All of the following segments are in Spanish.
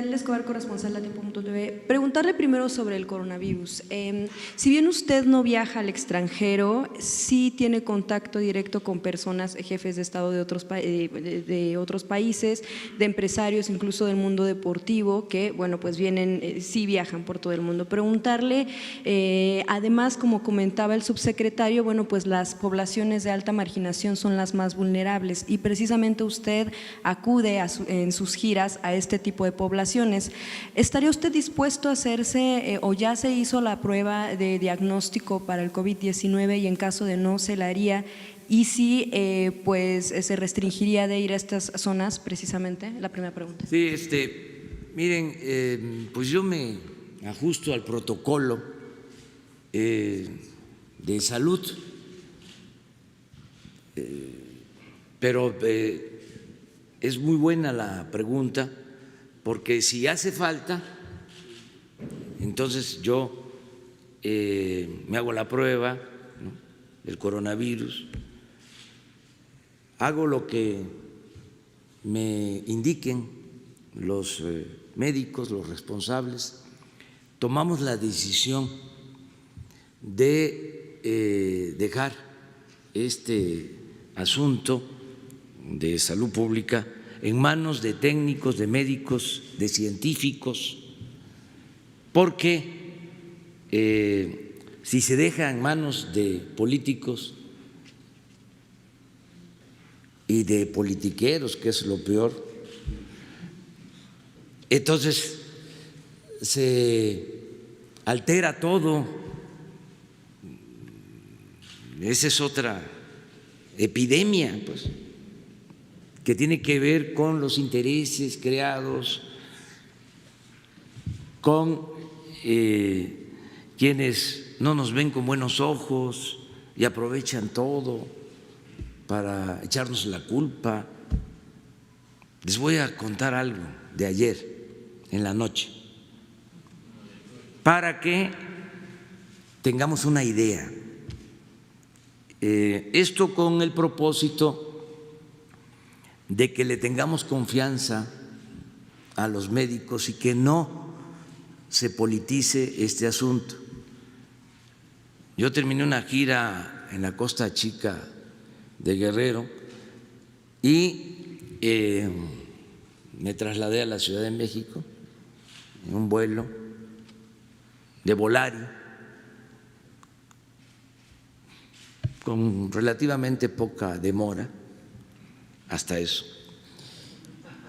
Escobar, corresponsal de Tiempo.tv. Preguntarle primero sobre el coronavirus. Si bien usted no viaja al extranjero, sí tiene contacto directo con personas, jefes de Estado de otros países, de empresarios, incluso del mundo deportivo, que, bueno, pues vienen, sí viajan por todo el mundo. Preguntarle, además, como comentaba el subsecretario, bueno, pues las poblaciones de alta marginación son las más vulnerables y precisamente usted acude en sus giras a este tipo de poblaciones. ¿Estaría usted dispuesto a hacerse o ya se hizo la prueba de diagnóstico para el COVID-19 y en caso de no se la haría? ¿Y si pues se restringiría de ir a estas zonas precisamente? La primera pregunta. Sí, miren, pues yo me ajusto al protocolo de salud, pero es muy buena la pregunta, porque si hace falta, entonces yo me hago la prueba, ¿no?, del coronavirus, hago lo que me indiquen los médicos, los responsables, tomamos la decisión de dejar este asunto de salud pública en manos de técnicos, de médicos, de científicos, porque si se deja en manos de políticos y de politiqueros, que es lo peor, entonces se altera todo. Esa es otra epidemia, pues, que tiene que ver con los intereses creados, con quienes no nos ven con buenos ojos y aprovechan todo para echarnos la culpa. Les voy a contar algo de ayer en la noche para que tengamos una idea. Esto con el propósito de que le tengamos confianza a los médicos y que no se politice este asunto. Yo terminé una gira en la Costa Chica de Guerrero y me trasladé a la Ciudad de México en un vuelo de Volari con relativamente poca demora, hasta eso,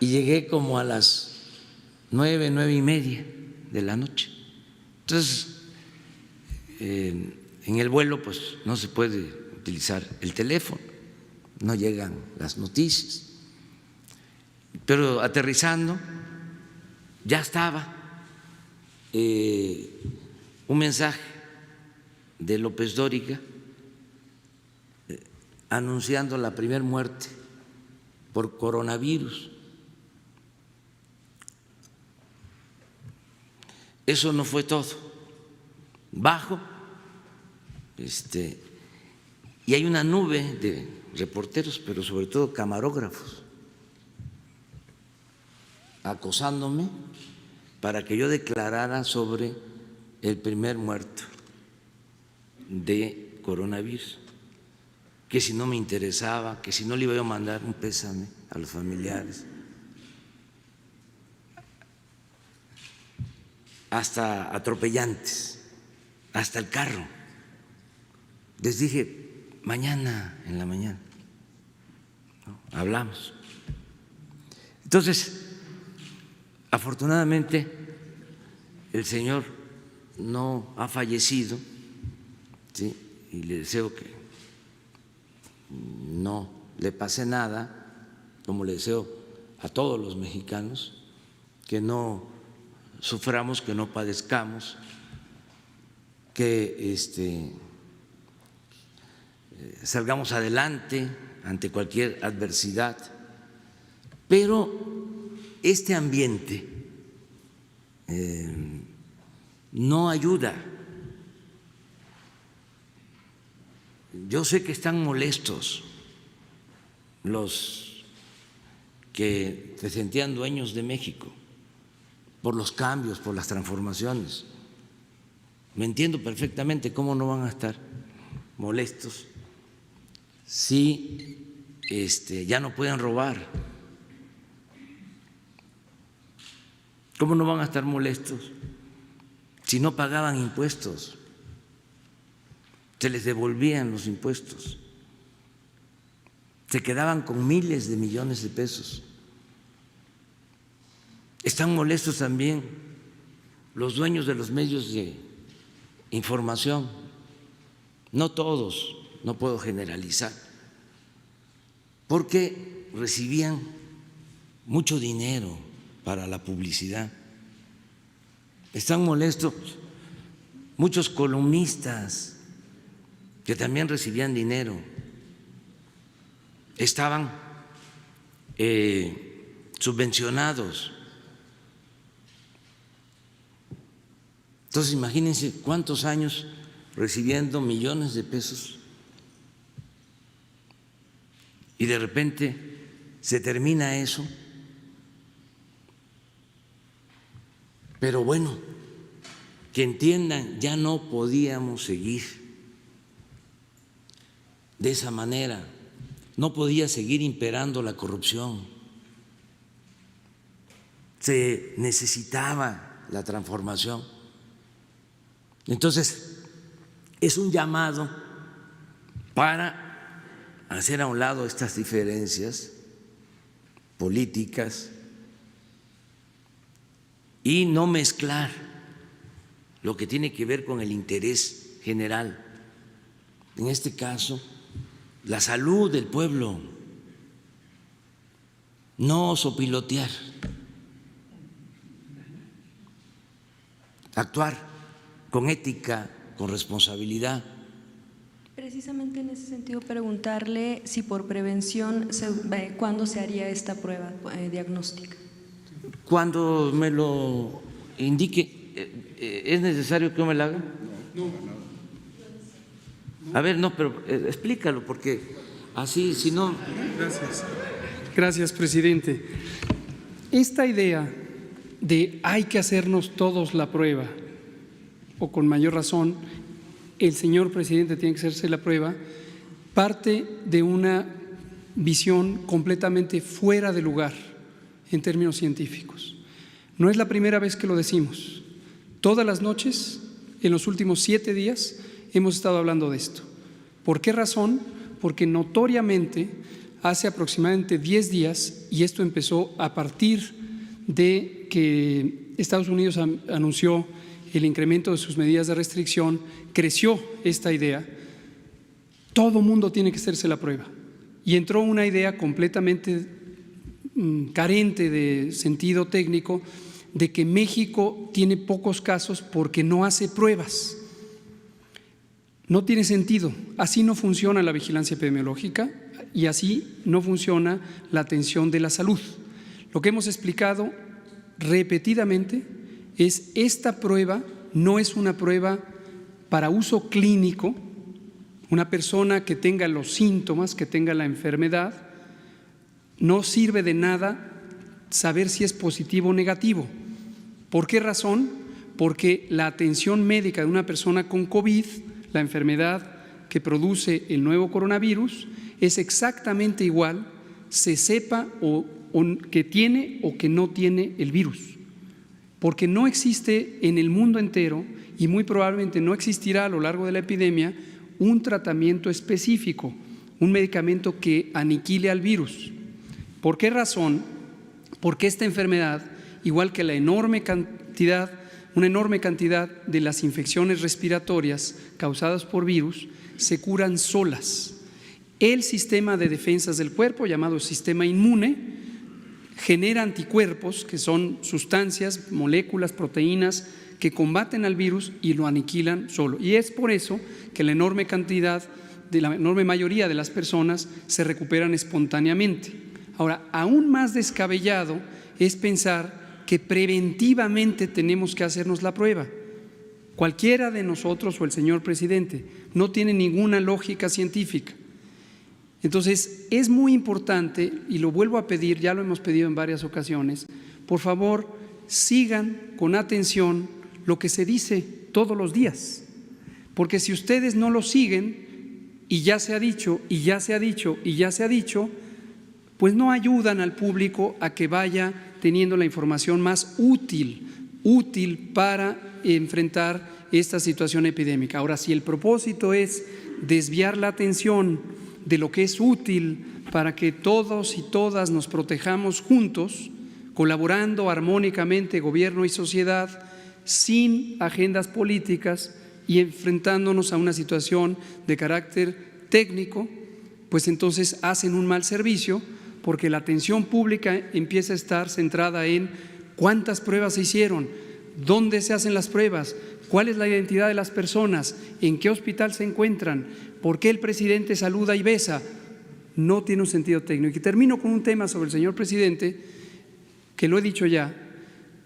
y llegué como a las 9:30 de la noche. Entonces, en el vuelo pues no se puede utilizar el teléfono, no llegan las noticias, pero aterrizando ya estaba un mensaje de López Dóriga anunciando la primera muerte por coronavirus. Eso no fue todo. Bajo, y hay una nube de reporteros, pero sobre todo camarógrafos, acosándome para que yo declarara sobre el primer muerto de coronavirus, que si no me interesaba, que si no le iba a mandar un pésame a los familiares, hasta atropellantes, hasta el carro. Les dije, mañana en la mañana, ¿no?, hablamos. Entonces, afortunadamente, el señor no ha fallecido, ¿sí?, y le deseo que no le pase nada, como le deseo a todos los mexicanos, que no suframos, que no padezcamos, que salgamos adelante ante cualquier adversidad, pero este ambiente no ayuda. Yo sé que están molestos los que se sentían dueños de México, por los cambios, por las transformaciones. Me entiendo perfectamente cómo no van a estar molestos si ya no pueden robar. ¿Cómo no van a estar molestos si no pagaban impuestos? Se les devolvían los impuestos, se quedaban con miles de millones de pesos. Están molestos también los dueños de los medios de información, no todos, no puedo generalizar, porque recibían mucho dinero para la publicidad. Están molestos muchos columnistas que también recibían dinero, estaban subvencionados. Entonces imagínense cuántos años recibiendo millones de pesos y de repente se termina eso. Pero bueno, que entiendan, ya no podíamos seguir de esa manera, no podía seguir imperando la corrupción, se necesitaba la transformación. Entonces, es un llamado para hacer a un lado estas diferencias políticas y no mezclar lo que tiene que ver con el interés general, en este caso, la salud del pueblo, no sopilotear, actuar con ética, con responsabilidad. Precisamente en ese sentido, preguntarle si por prevención, ¿cuándo se haría esta prueba diagnóstica? Cuando me lo indique. ¿Es necesario que yo me la haga? No. A ver, no, pero explícalo, porque así, si no… Gracias, presidente. Esta idea de hay que hacernos todos la prueba, o con mayor razón, el señor presidente tiene que hacerse la prueba, parte de una visión completamente fuera de lugar en términos científicos. No es la primera vez que lo decimos. Todas las noches, en los últimos 7 días, hemos estado hablando de esto. ¿Por qué razón? Porque notoriamente hace aproximadamente 10 días, y esto empezó a partir de que Estados Unidos anunció el incremento de sus medidas de restricción, creció esta idea, todo mundo tiene que hacerse la prueba. Y entró una idea completamente carente de sentido técnico de que México tiene pocos casos porque no hace pruebas. No tiene sentido, así no funciona la vigilancia epidemiológica y así no funciona la atención de la salud. Lo que hemos explicado repetidamente es esta prueba no es una prueba para uso clínico. Una persona que tenga los síntomas, que tenga la enfermedad, no sirve de nada saber si es positivo o negativo. ¿Por qué razón? Porque la atención médica de una persona con COVID, la enfermedad que produce el nuevo coronavirus, es exactamente igual, se sepa o que tiene o que no tiene el virus. Porque no existe en el mundo entero, y muy probablemente no existirá a lo largo de la epidemia, un tratamiento específico, un medicamento que aniquile al virus. ¿Por qué razón? Porque esta enfermedad, igual que una enorme cantidad de las infecciones respiratorias causadas por virus, se curan solas. El sistema de defensas del cuerpo, llamado sistema inmune, genera anticuerpos, que son sustancias, moléculas, proteínas, que combaten al virus y lo aniquilan solo. Y es por eso que la enorme mayoría de las personas se recuperan espontáneamente. Ahora, aún más descabellado es pensar que preventivamente tenemos que hacernos la prueba. Cualquiera de nosotros o el señor presidente, no tiene ninguna lógica científica. Entonces, es muy importante, y lo vuelvo a pedir, ya lo hemos pedido en varias ocasiones, por favor, sigan con atención lo que se dice todos los días, porque si ustedes no lo siguen, y ya se ha dicho, y ya se ha dicho, y ya se ha dicho, pues no ayudan al público a que vaya teniendo la información más útil para enfrentar esta situación epidémica. Ahora, si el propósito es desviar la atención de lo que es útil para que todos y todas nos protejamos juntos, colaborando armónicamente gobierno y sociedad, sin agendas políticas y enfrentándonos a una situación de carácter técnico, pues entonces hacen un mal servicio, porque la atención pública empieza a estar centrada en cuántas pruebas se hicieron, dónde se hacen las pruebas, cuál es la identidad de las personas, en qué hospital se encuentran, por qué el presidente saluda y besa. No tiene un sentido técnico. Y termino con un tema sobre el señor presidente, que lo he dicho ya.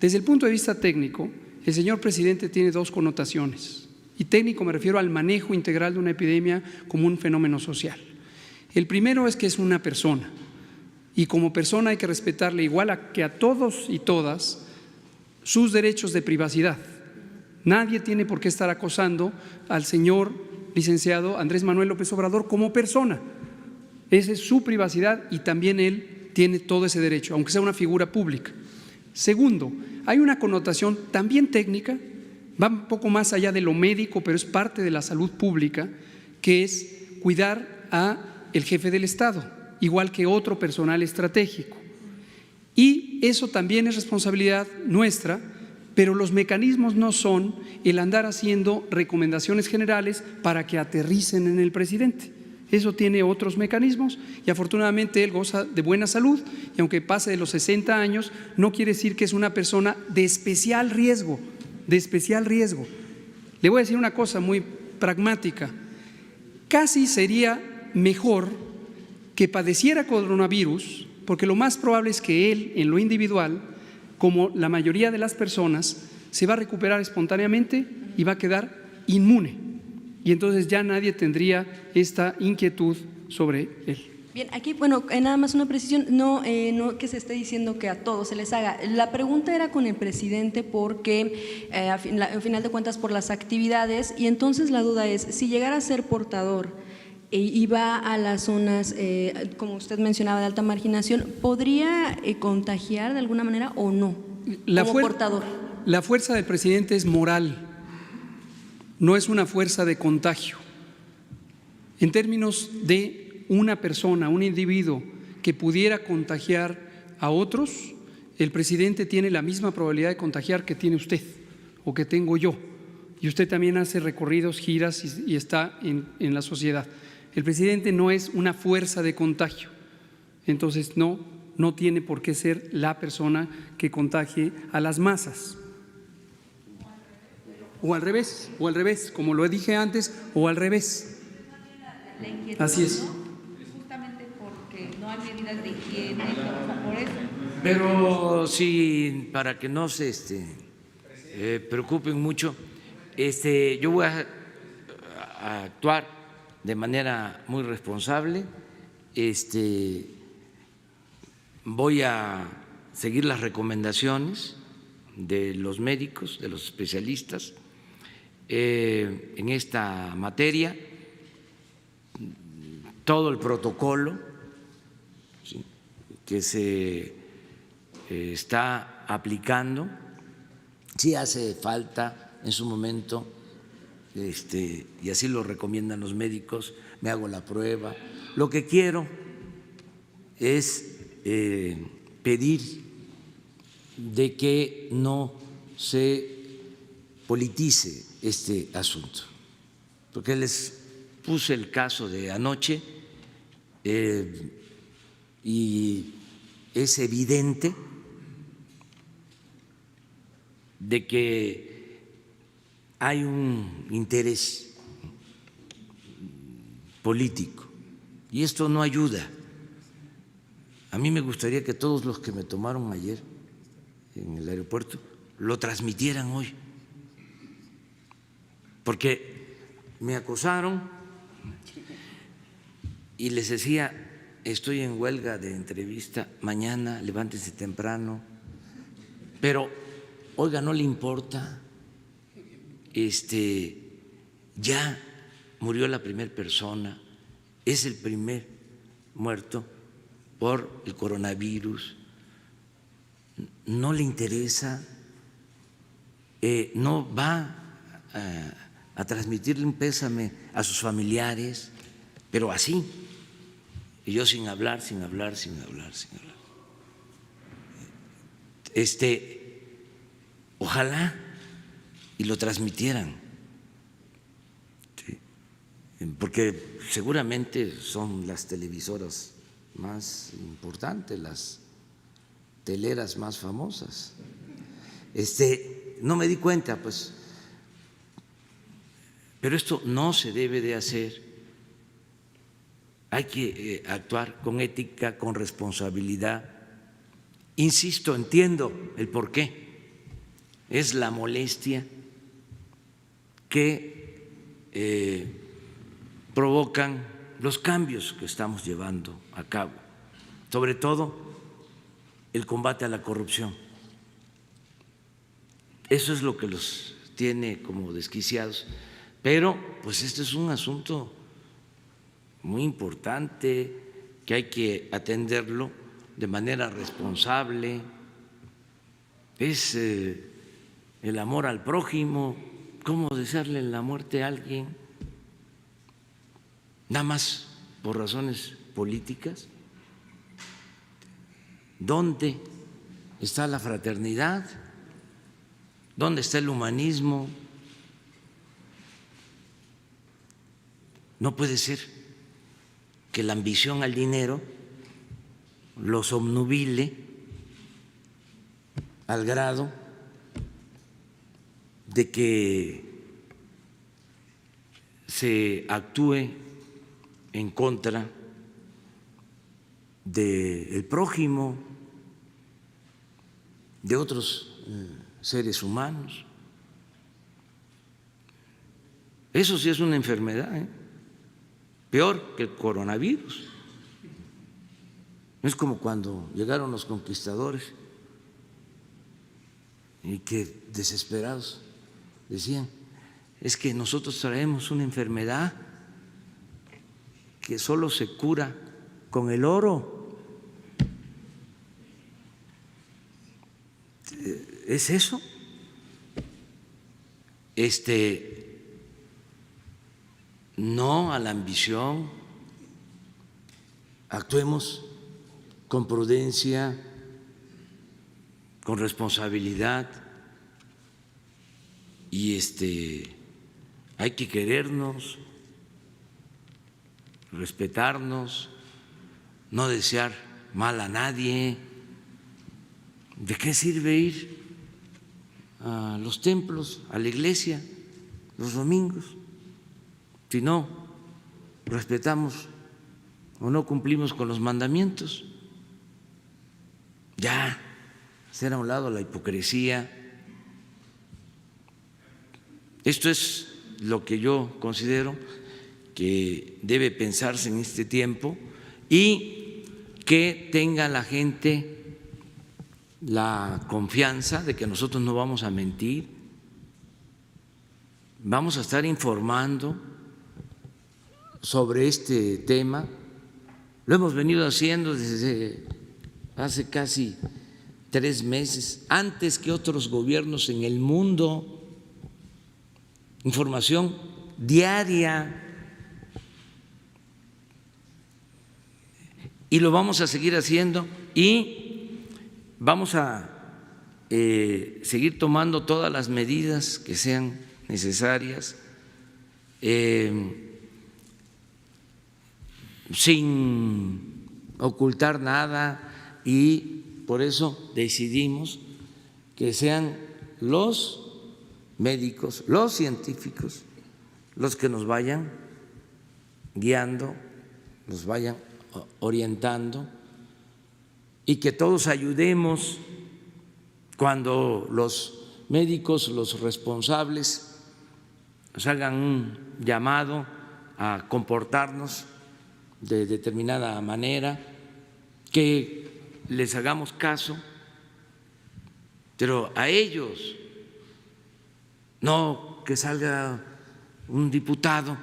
Desde el punto de vista técnico, el señor presidente tiene dos connotaciones. Y técnico me refiero al manejo integral de una epidemia como un fenómeno social. El primero es que es una persona, y como persona hay que respetarle igual que a todos y todas sus derechos de privacidad. Nadie tiene por qué estar acosando al señor licenciado Andrés Manuel López Obrador como persona. Esa es su privacidad y también él tiene todo ese derecho, aunque sea una figura pública. Segundo, hay una connotación también técnica, va un poco más allá de lo médico, pero es parte de la salud pública, que es cuidar al jefe del Estado, igual que otro personal estratégico. Y eso también es responsabilidad nuestra, pero los mecanismos no son el andar haciendo recomendaciones generales para que aterricen en el presidente. Eso tiene otros mecanismos y afortunadamente él goza de buena salud, y aunque pase de los 60 años, no quiere decir que es una persona de especial riesgo, Le voy a decir una cosa muy pragmática. Casi sería mejor que padeciera coronavirus, porque lo más probable es que él, en lo individual, como la mayoría de las personas, se va a recuperar espontáneamente y va a quedar inmune. Y entonces ya nadie tendría esta inquietud sobre él. Bien, aquí, bueno, nada más una precisión, no que se esté diciendo que a todos se les haga. La pregunta era con el presidente porque, a final de cuentas, por las actividades, y entonces la duda es, si llegara a ser portador y va a las zonas, como usted mencionaba, de alta marginación, ¿podría contagiar de alguna manera o no, como portador? La fuerza del presidente es moral, no es una fuerza de contagio. En términos de una persona, un individuo que pudiera contagiar a otros, el presidente tiene la misma probabilidad de contagiar que tiene usted o que tengo yo, y usted también hace recorridos, giras y está en la sociedad. El presidente no es una fuerza de contagio, entonces no tiene por qué ser la persona que contagie a las masas. O al revés, como lo dije antes, o al revés. Así es. Justamente porque no hay medidas de higiene, por eso. Pero sí, para que no se preocupen mucho, yo voy a actuar de manera muy responsable. Voy a seguir las recomendaciones de los médicos, de los especialistas en esta materia, todo el protocolo, ¿sí?, que se está aplicando. Sí hace falta en su momento, y así lo recomiendan los médicos, me hago la prueba. Lo que quiero es pedir de que no se politice este asunto, porque les puse el caso de anoche y es evidente de que hay un interés político y esto no ayuda. A mí me gustaría que todos los que me tomaron ayer en el aeropuerto lo transmitieran hoy, porque me acosaron y les decía, estoy en huelga de entrevista, mañana levántense temprano, pero oiga, no le importa, ya murió la primera persona, es el primer muerto por el coronavirus, no le interesa, no va a transmitirle un pésame a sus familiares, pero así, y yo sin hablar. Ojalá y lo transmitieran, ¿sí? Porque seguramente son las televisoras más importantes, las teleras más famosas. No me di cuenta, pues, pero esto no se debe de hacer. Hay que actuar con ética, con responsabilidad. Insisto, entiendo el porqué. Es la molestia que provocan los cambios que estamos llevando a cabo, sobre todo el combate a la corrupción. Eso es lo que los tiene como desquiciados, pero pues este es un asunto muy importante que hay que atenderlo de manera responsable. Es el amor al prójimo. ¿Cómo desearle la muerte a alguien nada más por razones políticas? ¿Dónde está la fraternidad? ¿Dónde está el humanismo? No puede ser que la ambición al dinero los obnubile al grado de que se actúe en contra del prójimo, de otros seres humanos. Eso sí es una enfermedad, peor que el coronavirus. Es como cuando llegaron los conquistadores y que desesperados decían, es que nosotros traemos una enfermedad que solo se cura con el oro. ¿Es eso? No a la ambición, actuemos con prudencia, con responsabilidad y hay que querernos, respetarnos, no desear mal a nadie. ¿De qué sirve ir a los templos, a la iglesia los domingos si no respetamos o no cumplimos con los mandamientos? Ya, hacer a un lado la hipocresía. Esto es lo que yo considero que debe pensarse en este tiempo y que tenga la gente la confianza de que nosotros no vamos a mentir, vamos a estar informando sobre este tema. Lo hemos venido haciendo desde hace casi 3 meses, antes que otros gobiernos en el mundo. Información diaria. Y lo vamos a seguir haciendo y vamos a seguir tomando todas las medidas que sean necesarias, sin ocultar nada, y por eso decidimos que sean los médicos, los científicos, los que nos vayan guiando, nos vayan orientando, y que todos ayudemos cuando los médicos, los responsables, nos hagan un llamado a comportarnos de determinada manera, que les hagamos caso pero a ellos, no que salga un diputado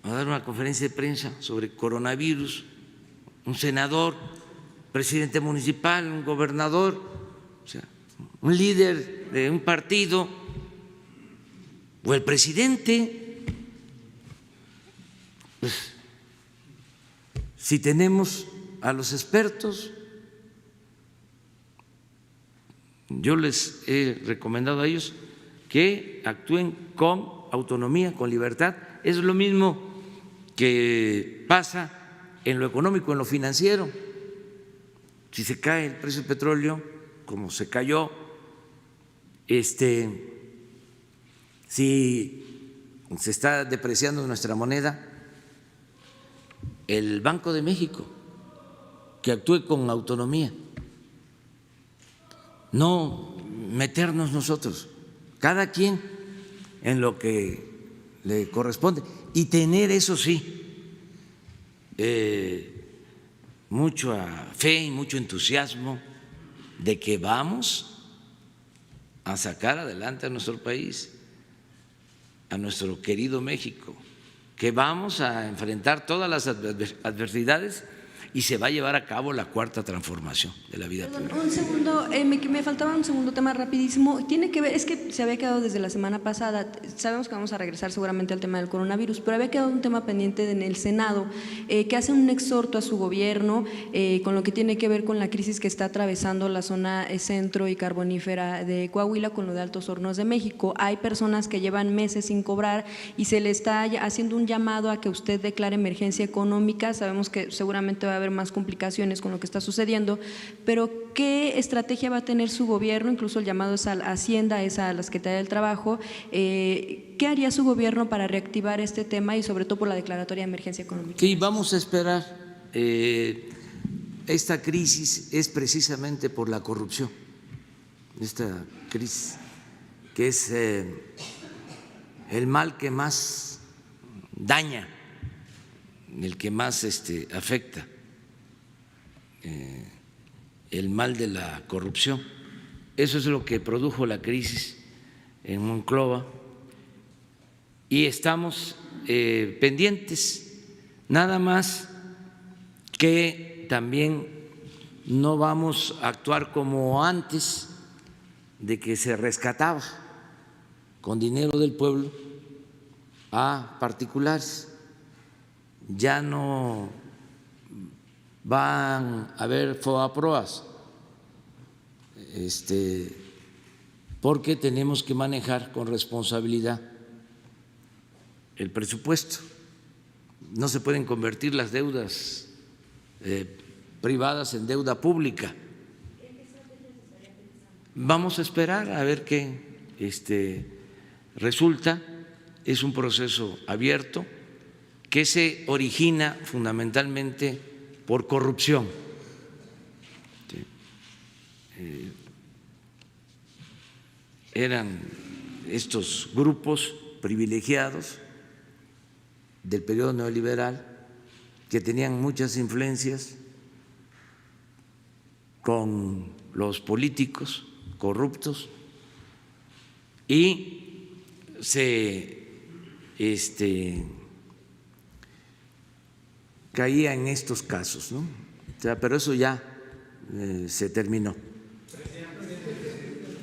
a dar una conferencia de prensa sobre coronavirus, un senador, presidente municipal, un gobernador, o sea, un líder de un partido o el presidente. Pues, si tenemos a los expertos, yo les he recomendado a ellos que actúen con autonomía, con libertad. Es lo mismo que pasa en lo económico, en lo financiero. Si se cae el precio del petróleo, como se cayó, si se está depreciando nuestra moneda, el Banco de México que actúe con autonomía, no meternos nosotros, cada quien en lo que le corresponde, y tener, eso sí, mucha fe y mucho entusiasmo de que vamos a sacar adelante a nuestro país, a nuestro querido México, que vamos a enfrentar todas las adversidades y se va a llevar a cabo la cuarta transformación de la vida pública. Un segundo, me faltaba un segundo tema rapidísimo. Tiene que ver, es que se había quedado desde la semana pasada, sabemos que vamos a regresar seguramente al tema del coronavirus, pero había quedado un tema pendiente en el Senado, que hace un exhorto a su gobierno con lo que tiene que ver con la crisis que está atravesando la zona centro y carbonífera de Coahuila con lo de Altos Hornos de México. Hay personas que llevan meses sin cobrar y se le está haciendo un llamado a que usted declare emergencia económica. Sabemos que seguramente va a haber más complicaciones con lo que está sucediendo, pero ¿qué estrategia va a tener su gobierno? Incluso el llamado es a la Hacienda, es a la Secretaría del Trabajo. ¿Qué haría su gobierno para reactivar este tema y sobre todo por la declaratoria de emergencia económica? Sí, vamos a esperar. Esta crisis es precisamente por la corrupción, esta crisis que es el mal que más daña, el que más afecta. El mal de la corrupción. Eso es lo que produjo la crisis en Monclova y estamos pendientes, nada más que también no vamos a actuar como antes, de que se rescataba con dinero del pueblo a particulares. Ya no van a haber FOAPROAS, porque tenemos que manejar con responsabilidad el presupuesto. No se pueden convertir las deudas privadas en deuda pública. Vamos a esperar a ver qué resulta. Es un proceso abierto que se origina fundamentalmente por corrupción. Eran estos grupos privilegiados del periodo neoliberal que tenían muchas influencias con los políticos corruptos y se caía en estos casos, ¿no? O sea, pero eso ya se terminó.